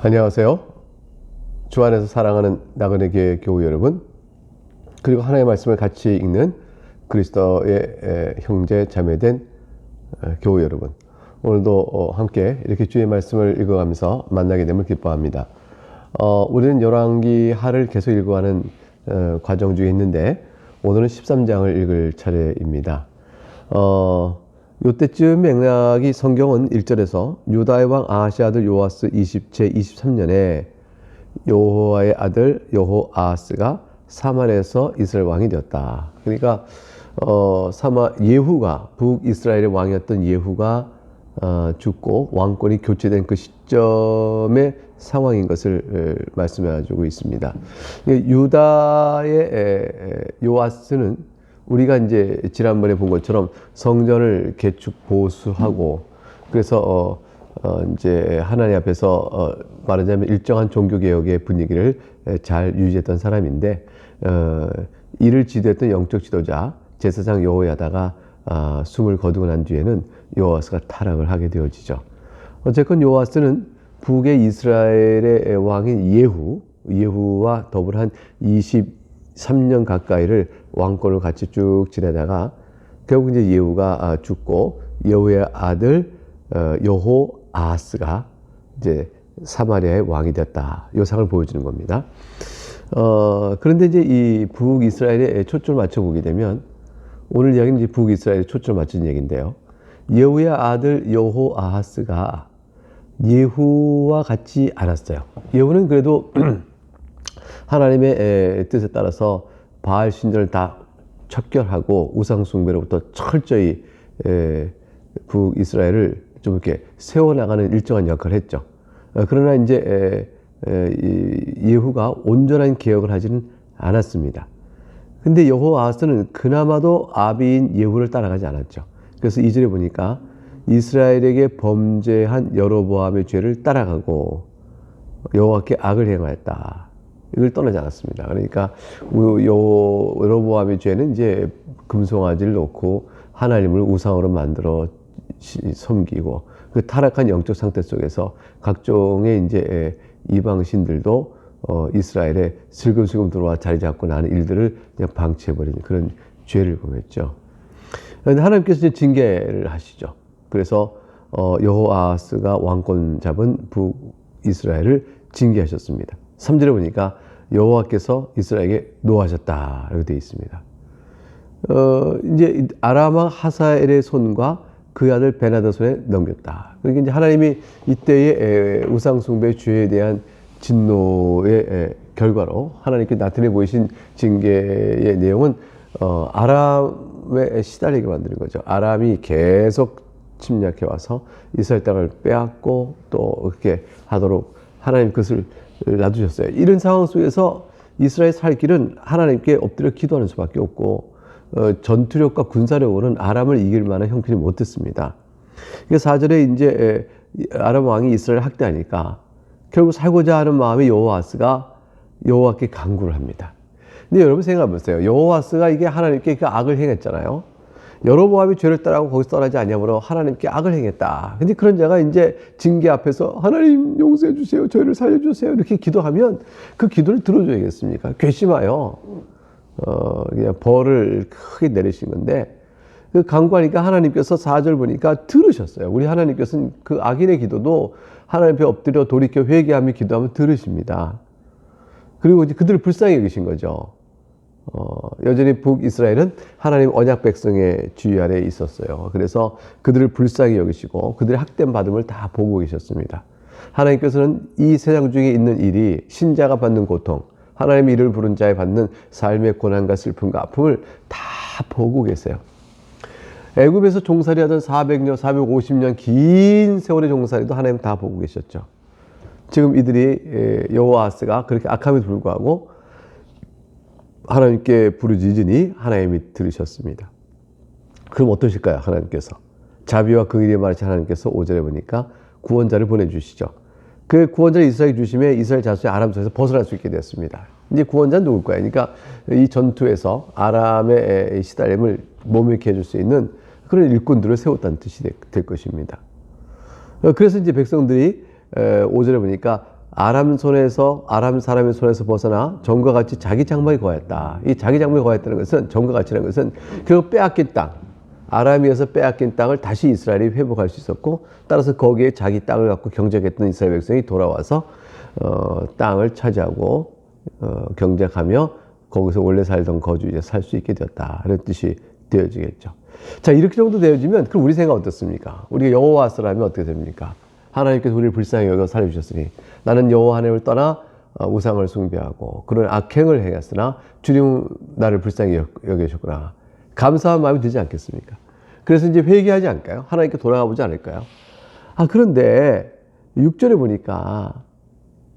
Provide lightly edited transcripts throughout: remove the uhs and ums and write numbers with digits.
안녕하세요. 주 안에서 사랑하는 나그네 교회 교우 여러분, 그리고 하나님의 말씀을 같이 읽는 그리스도의 형제 자매된 교우 여러분, 오늘도 함께 이렇게 주의 말씀을 읽어가면서 만나게 됨을 기뻐합니다. 우리는 열왕기 하를 계속 읽어가는 과정 중에 있는데, 오늘은 13장을 읽을 차례입니다. 요때쯤 맥락이 성경은 1절에서 유다의 왕 아하시아 아들 요아스 제 23년에 여호와의 아들 여호아하스가 사마리아에서 이스라엘 왕이 되었다. 그러니까 예후가, 북이스라엘의 왕이었던 예후가 죽고 왕권이 교체된 그 시점의 상황인 것을 말씀해주고 있습니다. 유다의 요아스는 우리가 이제 지난번에 본 것처럼 성전을 개축 보수하고, 그래서 이제 하나님 앞에서 말하자면 일정한 종교개혁의 분위기를 잘 유지했던 사람인데, 이를 지도했던 영적 지도자 제사장 여호야다가 숨을 거두고 난 뒤에는 요아스가 타락을 하게 되어지죠. 어쨌건 요아스는 북의 이스라엘의 왕인 예후와 더불어 한 23년 가까이를 왕권을 같이 쭉 지내다가 결국 이제 예후가 죽고 예후의 아들 여호아하스가 이제 사마리아의 왕이 됐다. 이 상을 보여주는 겁니다. 그런데 이제 이 북이스라엘에 초점을 맞춰보게 되면, 오늘 이야기는 이제 북이스라엘에 초점을 맞춘 얘기인데요. 예후의 아들 여호아하스가 예후와 같지 않았어요. 예후는 그래도 하나님의 뜻에 따라서 바알 신전을 다 척결하고 우상 숭배로부터 철저히 북이스라엘을 좀 이렇게 세워나가는 일정한 역할을 했죠. 그러나 이제 예후가 온전한 개혁을 하지는 않았습니다. 근데 여호아하스는 그나마도 아비인 예후를 따라가지 않았죠. 그래서 2절에 보니까 이스라엘에게 범죄한 여로보암의 죄를 따라가고 여호와께 악을 행하였다. 이걸 떠나지 않았습니다. 그러니까 여로보암의 죄는 이제 금송아지를 놓고 하나님을 우상으로 만들어 섬기고, 그 타락한 영적 상태 속에서 각종의 이제 이방신들도 이스라엘에 슬금슬금 들어와 자리 잡고 나는 일들을 그냥 방치해버리는 그런 죄를 범했죠. 그런데 하나님께서 이제 징계를 하시죠. 그래서 여호아하스가 왕권 잡은 북이스라엘을 징계하셨습니다. 3절에 보니까 여호와께서 이스라엘에게 노하셨다 이렇게 되어 있습니다. 이제 아람 왕 하사엘의 손과 그 아들 베나다 손에 넘겼다. 그러니까 이제 하나님이 이때의 우상 숭배의 죄에 대한 진노의 결과로 하나님께 나타내 보이신 징계의 내용은 아람에 시달리게 만드는 거죠. 아람이 계속 침략해 와서 이스라엘 땅을 빼앗고 또 그렇게 하도록 하나님 그것을 놔두셨어요. 이런 상황 속에서 이스라엘 살 길은 하나님께 엎드려 기도하는 수밖에 없고, 전투력과 군사력으로는 아람을 이길 만한 형편이 못 됐습니다. 4절에 이제 아람 왕이 이스라엘 학대하니까 결국 살고자 하는 마음에 여호아스가 여호와께 간구를 합니다. 근데 여러분 생각해 보세요. 여호아스가 이게 하나님께 그 악을 행했잖아요. 여로보암이 죄를 따라고 거기서 떠나지 아니하므로 하나님께 악을 행했다. 근데 그런 자가 이제 징계 앞에서 하나님 용서해 주세요, 저희를 살려주세요 이렇게 기도하면 그 기도를 들어줘야겠습니까? 괘씸하여 그냥 벌을 크게 내리신 건데, 그 간구하니까 하나님께서 4절 보니까 들으셨어요. 우리 하나님께서는 그 악인의 기도도 하나님 앞에 엎드려 돌이켜 회개하며 기도하면 들으십니다. 그리고 이제 그들을 불쌍히 여기신 거죠. 여전히 북이스라엘은 하나님 언약 백성의 주의 아래에 있었어요. 그래서 그들을 불쌍히 여기시고 그들의 학대받음을 다 보고 계셨습니다. 하나님께서는 이 세상 중에 있는 일이 신자가 받는 고통, 하나님의 이름을 부른 자에 받는 삶의 고난과 슬픔과 아픔을 다 보고 계세요. 애굽에서 종살이 하던 400년, 450년 긴 세월의 종살이도 하나님 다 보고 계셨죠. 지금 이들이 여호아하스가 그렇게 악함에도 불구하고 하나님께 부르짖으니 하나님이 들으셨습니다. 그럼 어떠실까요? 하나님께서 자비와 긍휼에 말하신 하나님께서 5절에 보니까 구원자를 보내주시죠. 그 구원자를 이스라엘에 주심에 이스라엘 자손이 아람 손에서 벗어날 수 있게 됐습니다. 이제 구원자는 누굴 거야? 그러니까 이 전투에서 아람의 시달림을 몸이게 해줄 수 있는 그런 일꾼들을 세웠다는 뜻이 될 것입니다. 그래서 이제 백성들이 5절에 보니까 아람 사람의 손에서 벗어나 전과 같이 자기 장막에 거하였다. 이 자기 장막에 거하였다는 것은, 전과 같이라는 것은 그 빼앗긴 땅, 아람에서 빼앗긴 땅을 다시 이스라엘이 회복할 수 있었고, 따라서 거기에 자기 땅을 갖고 경작했던 이스라엘 백성이 돌아와서 땅을 차지하고 경작하며 거기서 원래 살던 거주지에 살 수 있게 되었다. 이런 뜻이 되어지겠죠. 자, 이렇게 정도 되어지면 그럼 우리 생각 어떻습니까? 우리가 여호와서라면 어떻게 됩니까? 하나님께서 우리를 불쌍히 여겨 살려주셨으니 나는 여호와 하나님을 떠나 우상을 숭배하고 그런 악행을 행했으나 주님 나를 불쌍히 여겨주셨구나. 감사한 마음이 들지 않겠습니까? 그래서 이제 회개하지 않을까요? 하나님께 돌아가 보지 않을까요? 그런데 6절에 보니까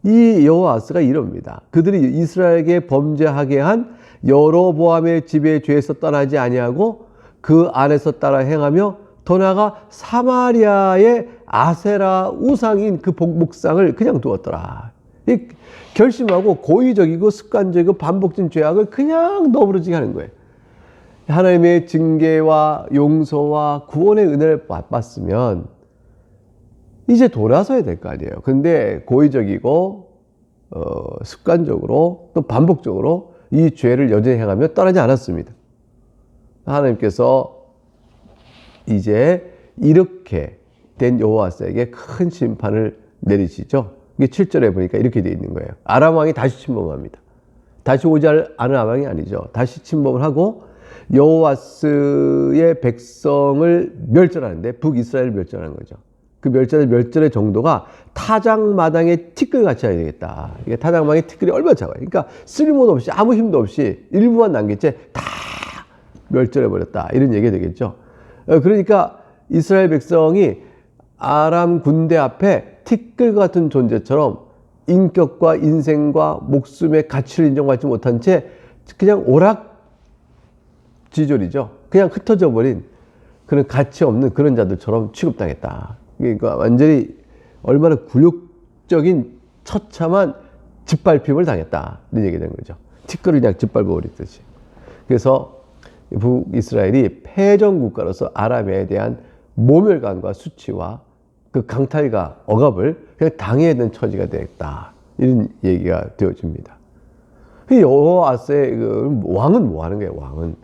이 여호와스가 이럽니다. 그들이 이스라엘에게 범죄하게 한 여로보암의 집의 죄에서 떠나지 아니하고 그 안에서 따라 행하며 더 나아가 사마리아의 아세라 우상인 그 목상을 그냥 두었더라. 결심하고 고의적이고 습관적이고 반복적인 죄악을 그냥 너부러지게 하는 거예요. 하나님의 징계와 용서와 구원의 은혜를 맛봤으면 이제 돌아서야 될 거 아니에요. 근데 고의적이고 습관적으로 또 반복적으로 이 죄를 여전히 행하며 떠나지 않았습니다. 하나님께서 이제 이렇게 된 여호와스에게 큰 심판을 내리시죠. 이게 7절에 보니까 이렇게 되어 있는 거예요. 아람 왕이 다시 침범합니다. 다시 오지 않은 아람 왕이 아니죠. 다시 침범을 하고 여호와스의 백성을 멸절하는데 북이스라엘을 멸절하는 거죠. 그 멸절의 정도가 타작마당의 티끌같이 해야 되겠다. 이게 타작마당의 티끌이 얼마나 작아요. 그러니까 쓸모도 없이 아무 힘도 없이 일부만 남긴 채 다 멸절해버렸다. 이런 얘기가 되겠죠. 그러니까 이스라엘 백성이 아람 군대 앞에 티끌 같은 존재처럼 인격과 인생과 목숨의 가치를 인정받지 못한 채 그냥 오락지졸이죠. 그냥 흩어져 버린 그런 가치 없는 그런 자들처럼 취급당했다. 그러니까 완전히 얼마나 굴욕적인 처참한 짓밟힘을 당했다. 이런 얘기가 된 거죠. 티끌을 그냥 짓밟아버리듯이. 그래서 북이스라엘이 패전 국가로서 아람에 대한 모멸감과 수치와 그 강탈과 억압을 그냥 당해야 되는 처지가 되었다. 이런 얘기가 되어집니다. 여호와스의 왕은 뭐 하는 거예요? 왕은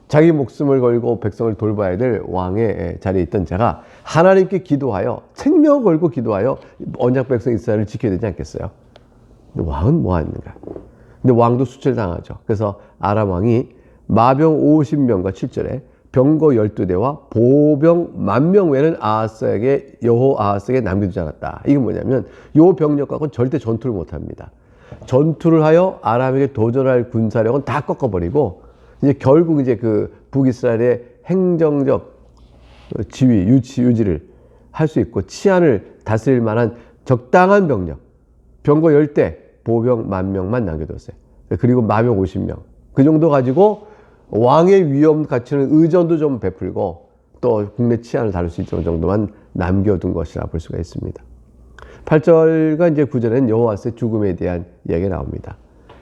자기 목숨을 걸고 백성을 돌봐야 될 왕의 자리에 있던 자가 하나님께 기도하여 생명을 걸고 기도하여 언약 백성 이스라엘을 지켜야 되지 않겠어요? 근데 왕은 뭐 하는가? 근데 왕도 수치를 당하죠. 그래서 아람 왕이 마병 50명과 7절에 병거 12대와 보병 10,000명 외에는 여호아하스에게 남겨두지 않았다. 이게 뭐냐면 요 병력 갖고는 절대 전투를 못합니다. 전투를 하여 아람에게 도전할 군사력은 다 꺾어버리고 이제 결국 이제 그 북이스라엘의 행정적 지위, 유지를 할 수 있고 치안을 다스릴 만한 적당한 병력, 병거 10대, 보병 10,000명만 남겨뒀어요. 그리고 마병 50명. 그 정도 가지고 왕의 위험 가치는 의전도 좀 베풀고 또 국내 치안을 다룰 수 있는 정도만 남겨둔 것이라 볼 수가 있습니다. 8절과 이제 9절에는 여호와스의 죽음에 대한 이야기가 나옵니다.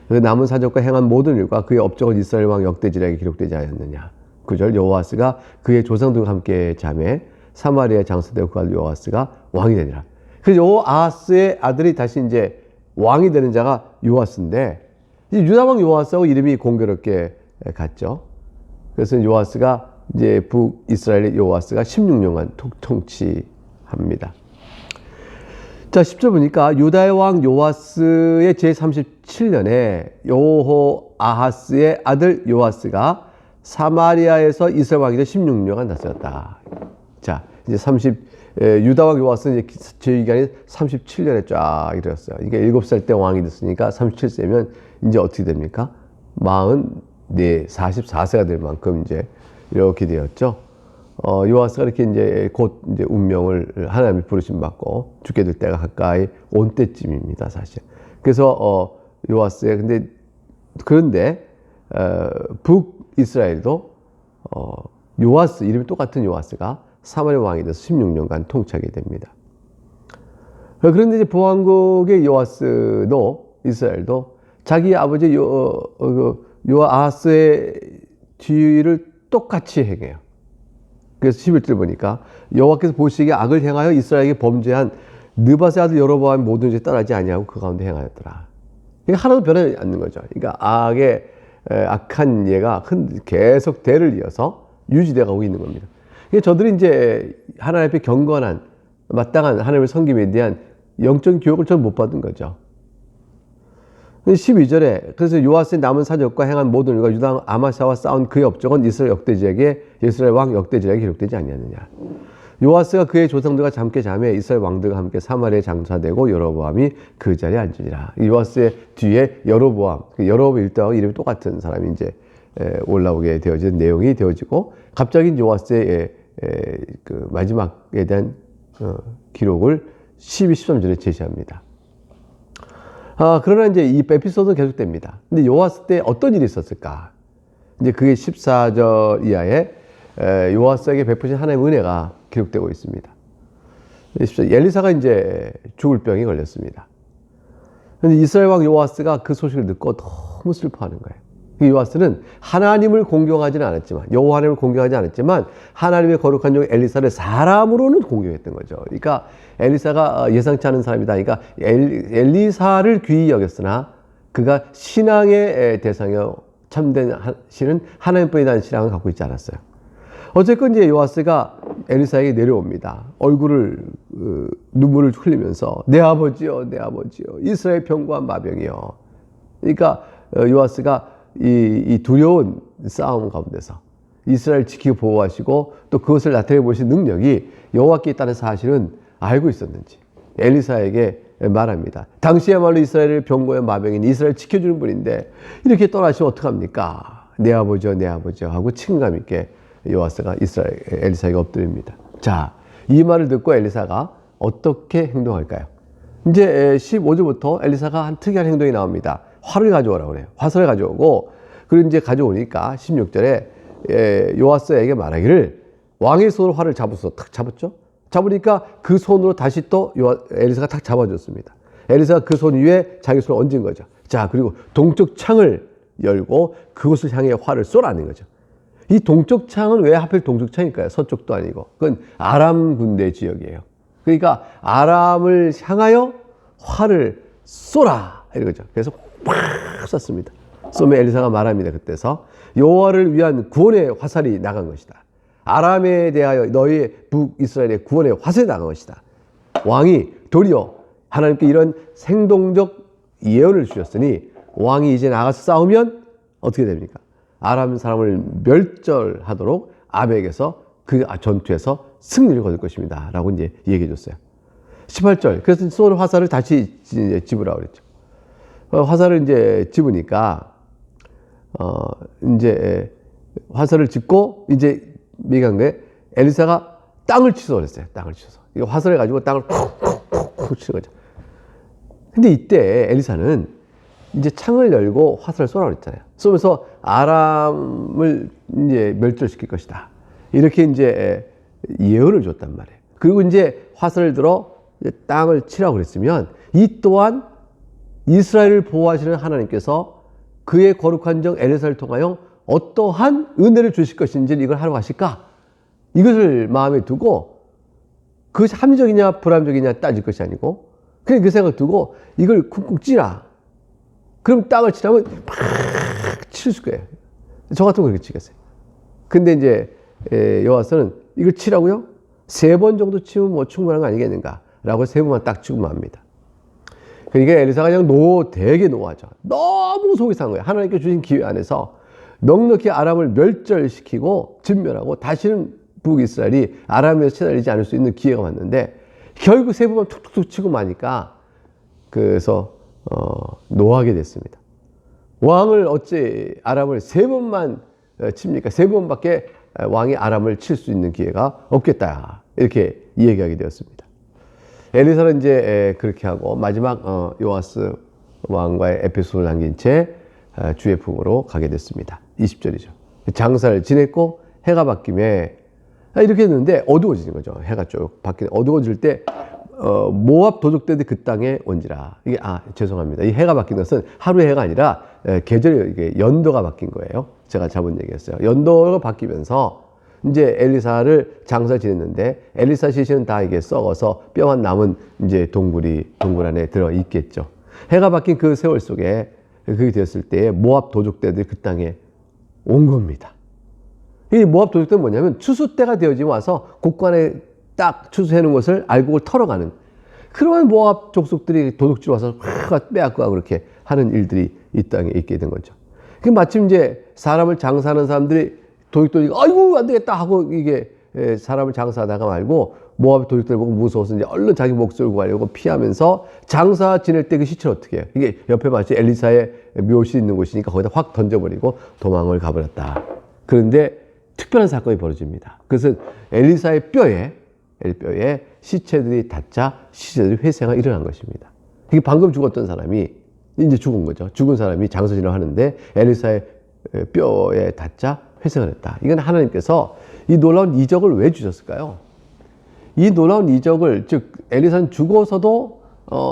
그 남은 사적과 행한 모든 일과 그의 업적은 이스라엘 왕 역대지략에 기록되지 않았느냐. 9절 여호와스가 그의 조상들과 함께 잠에 사마리아에 장사되고 그 아들 여호와스가 왕이 되니라. 그래서 여호아하스의 아들이 다시 이제 왕이 되는 자가 요아스인데 유다 왕 요아스하고 이름이 공교롭게 갔죠. 그래서 요아스가 이제 북이스라엘의 요아스가 16년간 통치합니다. 자, 10절 보니까 유다의 왕 요아스의 제37년에 여호아하스의 아들 요아스가 사마리아에서 이스라엘 왕이 돼 16년간 다스렸다. 자, 이제 유다 왕 요아스는 이제 제위기간이 37년에 쫙 이르렀어요. 그러니까 7살 때 왕이 됐으니까 37세면 이제 어떻게 됩니까? 44세가 될 만큼 이제 이렇게 되었죠. 요아스가 이렇게 이제 곧 이제 운명을 하나님이 부르심 받고 죽게 될 때가 가까이 온 때쯤입니다, 사실. 그래서 요아스의 그런데 북이스라엘도 요아스 이름이 똑같은 요아스가 사마리아 왕이 돼서 16년간 통치하게 됩니다. 그런데 이제 부왕국의 요아스도 이스라엘도 자기 아버지 요아스의 뒤를 똑같이 행해요. 그래서 11절 보니까 여호와께서 보시기에 악을 행하여 이스라엘에게 범죄한 느밧의 아들 여로보암이 모든 일에 따르지 아니하고 그 가운데 행하였더라. 그러니까 하나도 변하지 않는 거죠. 그러니까 악한 예가 계속 대를 이어서 유지되어 가고 있는 겁니다. 그러니까 저들이 이제 하나님 앞에 경건한 마땅한 하나님을 섬김에 대한 영적 교육을 전 못 받은 거죠. 12절에 그래서 요아스의 남은 사적과 행한 모든 일과 유다 아마샤와 싸운 그의 업적은 이스라엘 왕 역대지략에 기록되지 아니하느냐. 요아스가 그의 조상들과 함께 자매 이스라엘 왕들과 함께 사마리아에 장사되고 여로보암이 그 자리에 앉으니라. 요아스의 뒤에 여로보암 일당하고 이름이 똑같은 사람이 이제 올라오게 되어진 내용이 되어지고 갑자기 요아스의 그 마지막에 대한 기록을 12, 13절에 제시합니다. 그러나 이제 이 에피소드는 계속됩니다. 근데 요아스 때 어떤 일이 있었을까? 이제 그게 14절 이하에 요아스에게 베푸신 하나님의 은혜가 기록되고 있습니다. 엘리사가 이제 죽을 병에 걸렸습니다. 근데 이스라엘 왕 요아스가 그 소식을 듣고 너무 슬퍼하는 거예요. 요아스는 하나님을 공경하지는 않았지만, 여호와 하나님을 공경하지 않았지만 하나님의 거룩한 종 엘리사를 사람으로는 공경했던 거죠. 그러니까 엘리사가 예상치 않은 사람이다. 그러니까 엘리사를 귀히 여겼으나 그가 신앙의 대상이요 참된 신은 하나님뿐이라는 신앙을 갖고 있지 않았어요. 어쨌건 이제 요아스가 엘리사에게 내려옵니다. 얼굴을 눈물을 흘리면서 내 아버지여, 내 아버지여, 이스라엘 병과 마병이여. 그러니까 요아스가 이 두려운 싸움 가운데서 이스라엘 지키고 보호하시고 또 그것을 나타내 보신 능력이 여호와께 있다는 사실은 알고 있었는지 엘리사에게 말합니다. 당시야말로 이스라엘을 병고의 마병인 이스라엘 지켜주는 분인데 이렇게 떠나시면 어떡합니까? 내 아버지여, 내 아버지여 하고 친감 있게 요아스가 엘리사에게 엎드립니다. 자, 이 말을 듣고 엘리사가 어떻게 행동할까요? 이제 15절부터 엘리사가 한 특이한 행동이 나옵니다. 활을 가져오라고 그래요. 화살을 가져오고, 그리고 이제 가져오니까 16절에 요아스에게 말하기를 왕의 손으로 활을 잡았어. 탁 잡았죠? 잡으니까 그 손으로 다시 또 엘리사가 탁 잡아줬습니다. 엘리사가 그 손 위에 자기 손을 얹은 거죠. 자, 그리고 동쪽 창을 열고 그곳을 향해 활을 쏘라는 거죠. 이 동쪽 창은 왜 하필 동쪽 창일까요? 서쪽도 아니고. 그건 아람 군대 지역이에요. 그러니까 아람을 향하여 활을 쏘라 이거죠. 그래서 팍 쐈습니다. 쏘면 엘리사가 말합니다. 그때서 여호와를 위한 구원의 화살이 나간 것이다. 아람에 대하여 너희 북이스라엘의 구원의 화살이 나간 것이다. 왕이 도리어 하나님께 이런 생동적 예언을 주셨으니 왕이 이제 나가서 싸우면 어떻게 됩니까? 아람 사람을 멸절하도록 아벡에서 그 전투에서 승리를 거둘 것입니다. 라고 이제 얘기해 줬어요. 18절. 그래서 쏜 화살을 다시 집으라고 그랬죠. 화살을 이제 집으니까, 이제 화살을 집고 이제 얘기한 게 엘리사가 땅을 치소 그랬어요. 땅을 치소. 이거 화살을 가지고 땅을 콕콕콕 치는 거죠. 근데 이때 엘리사는 이제 창을 열고 화살을 쏘라고 그랬잖아요. 쏘면서 아람을 이제 멸절시킬 것이다. 이렇게 이제 예언을 줬단 말이에요. 그리고 이제 화살을 들어 땅을 치라고 그랬으면 이 또한 이스라엘을 보호하시는 하나님께서 그의 거룩한 종 엘리사를 통하여 어떠한 은혜를 주실 것인지 이걸 하러 가실까? 이것을 마음에 두고 그것이 합리적이냐 불합리적이냐 따질 것이 아니고 그냥 그 생각 두고 이걸 쿵쿵 찌라. 그럼 땅을 치라면 팍 칠 거예요. 저 같으면 그렇게 치겠어요. 근데 이제 요아스는 이걸 치라고요? 3번 정도 치면 뭐 충분한 거 아니겠는가? 라고 3번만 딱 치고 맙니다. 그러니까 엘리사가 그냥 되게 노하죠. 너무 속이 상한 거예요. 하나님께 주신 기회 안에서 넉넉히 아람을 멸절시키고 진멸하고 다시는 북이스라엘이 아람에서 시달리지 않을 수 있는 기회가 왔는데 결국 3번만 툭툭툭 치고 마니까 그래서 노하게 됐습니다. 왕을 어찌 아람을 3번만 칩니까? 3번밖에 왕이 아람을 칠 수 있는 기회가 없겠다. 이렇게 이야기하게 되었습니다. 엘리사는 이제 그렇게 하고 마지막 요아스 왕과의 에피소드를 남긴 채 주의 품으로 가게 됐습니다. 20절이죠. 장사를 지냈고 해가 바뀌면 이렇게 했는데 어두워지는 거죠. 해가 쭉 바뀌는 어두워질 때 모압 도적들이 그 땅에 온지라. 이게 죄송합니다. 이 해가 바뀐 것은 하루의 해가 아니라 계절이 이게 연도가 바뀐 거예요. 제가 잘못 얘기했어요. 연도가 바뀌면서 이제 엘리사를 장사 지냈는데 엘리사 시신은 다 이게 썩어서 뼈만 남은 이제 동굴 안에 들어 있겠죠. 해가 바뀐 그 세월 속에 그게 되었을 때 모압 도적대들이 그 땅에 온 겁니다. 이 모압 도적대는 뭐냐면 추수 때가 되어지면 와서 곳간에 딱 추수해 놓은 것을 알고 그걸 털어가는 그러한 모압 족속들이 도둑질 와서 빼앗고 그렇게 하는 일들이 이 땅에 있게 된 거죠. 그 마침 이제 사람을 장사하는 사람들이 도둑들이 아이고 안 되겠다 하고 이게 사람을 장사하다가 말고 모압 도둑들 보고 무서워서 이제 얼른 자기 목숨을 구하려고 피하면서 장사 지낼 때 그 시체를 어떻게 해요? 이게 옆에 마치 엘리사의 묘실이 있는 곳이니까 거기다 확 던져버리고 도망을 가버렸다. 그런데 특별한 사건이 벌어집니다. 그것은 엘리사의 뼈에 시체들이 닿자 시체들이 회생이 일어난 것입니다. 이게 방금 죽었던 사람이 이제 죽은 거죠. 죽은 사람이 장사진을 하는데 엘리사의 뼈에 닿자 회생을 했다. 이건 하나님께서 이 놀라운 이적을 왜 주셨을까요? 이 놀라운 이적을, 즉 엘리사는 죽어서도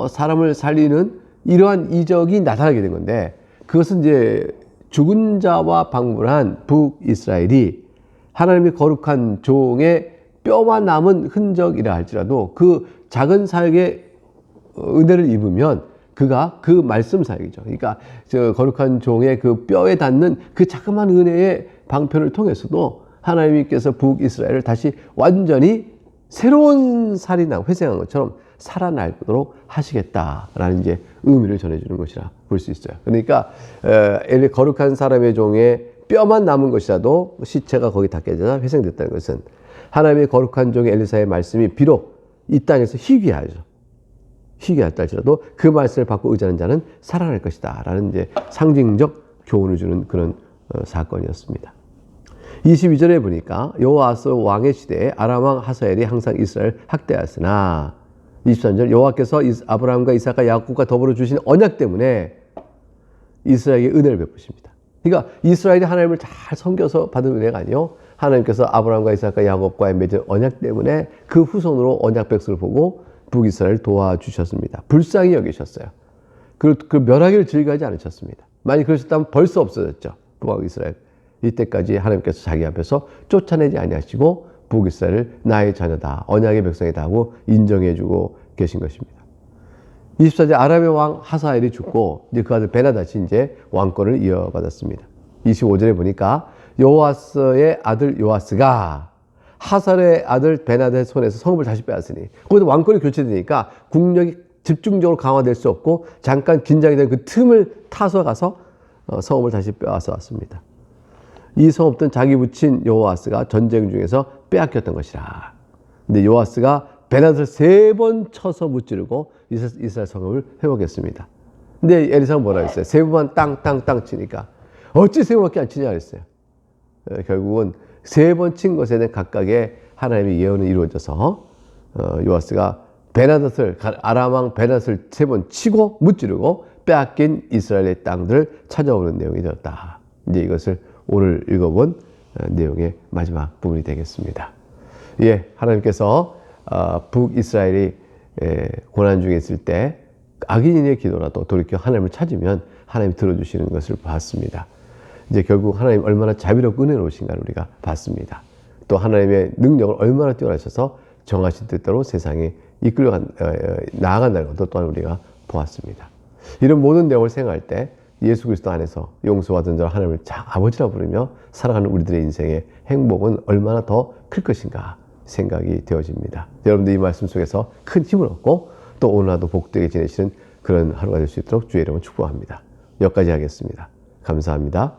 사람을 살리는 이러한 이적이 나타나게 된 건데, 그것은 이제 죽은 자와 방문한 북이스라엘이 하나님의 거룩한 종의 뼈만 남은 흔적이라 할지라도 그 작은 사역의 은혜를 입으면 그가 그 말씀 사역이죠. 그러니까 저 거룩한 종의 그 뼈에 닿는 그 자그마한 은혜의 방편을 통해서도 하나님께서 북이스라엘을 다시 완전히 새로운 살이 나고 회생한 것처럼 살아나도록 하시겠다라는 이제 의미를 전해주는 것이라 볼 수 있어요. 그러니까 거룩한 사람의 종의 뼈만 남은 것이라도 시체가 거기 닿게 회생됐다는 것은 하나님의 거룩한 종의 엘리사의 말씀이 비록 이 땅에서 희귀하죠. 희귀하다 할지라도 그 말씀을 받고 의지하는 자는 살아날 것이다 라는 이제 상징적 교훈을 주는 그런 사건이었습니다. 22절에 보니까 여호아스 왕의 시대에 아람 왕 하사엘이 항상 이스라엘 학대하였으나 23절 여호와께서 아브라함과 이삭과 야곱과 더불어 주신 언약 때문에 이스라엘에게 은혜를 베푸십니다. 그러니까 이스라엘이 하나님을 잘 섬겨서 받은 은혜가 아니요, 하나님께서 아브라함과 이삭과 야곱과의 맺은 언약 때문에 그 후손으로 언약 백성을 보고 북이스라엘을 도와주셨습니다. 불쌍히 여기셨어요. 그 멸하기를 즐거워하지 않으셨습니다. 만약 그러셨다면 벌써 없어졌죠. 북이스라엘. 이때까지 하나님께서 자기 앞에서 쫓아내지 아니하시고 북이스라엘을 나의 자녀다, 언약의 백성이다 하고 인정해주고 계신 것입니다. 24절 아람의 왕 하사엘이 죽고 이제 그 아들 베나다시 이제 왕권을 이어받았습니다. 25절에 보니까 여호아스의 아들 요아스가 하사엘의 아들 베나다의 손에서 성읍을 다시 빼앗으니, 거기서 왕권이 교체되니까 국력이 집중적으로 강화될 수 없고 잠깐 긴장이 된 그 틈을 타서 가서 성읍을 다시 빼앗아 왔습니다. 이 성읍은 자기 부친 요아스가 전쟁 중에서 빼앗겼던 것이라. 근데 요아스가 베나다를 3번 쳐서 무찌르고 이스라엘 성읍을 회복했습니다. 근데 엘리사가 뭐라 했어요? 3번만 땅 치니까 어찌 3번밖에 안 치냐 그랬어요. 결국은 3번 친 것에 대한 각각의 하나님의 예언이 이루어져서 요아스가 아람 왕 베나다를 3번 치고 무찌르고 빼앗긴 이스라엘의 땅들을 찾아오는 내용이 되었다. 이제 이것을 오늘 읽어본 내용의 마지막 부분이 되겠습니다. 예, 하나님께서 북이스라엘이 고난 중에 있을 때 악인의 기도라도 돌이켜 하나님을 찾으면 하나님 들어주시는 것을 봤습니다. 이제 결국 하나님 얼마나 자비롭고 은혜로우신가를 우리가 봤습니다. 또 하나님의 능력을 얼마나 뛰어나셔서 정하신 뜻대로 세상에 나아간다는 것도 또한 우리가 보았습니다. 이런 모든 내용을 생각할 때 예수 그리스도 안에서 용서받은 자로 하나님을 아버지라 부르며 살아가는 우리들의 인생의 행복은 얼마나 더 클 것인가 생각이 되어집니다. 여러분들 이 말씀 속에서 큰 힘을 얻고 또 오늘 하루 복되게 지내시는 그런 하루가 될 수 있도록 주의 이름으로 축복합니다. 여기까지 하겠습니다. 감사합니다.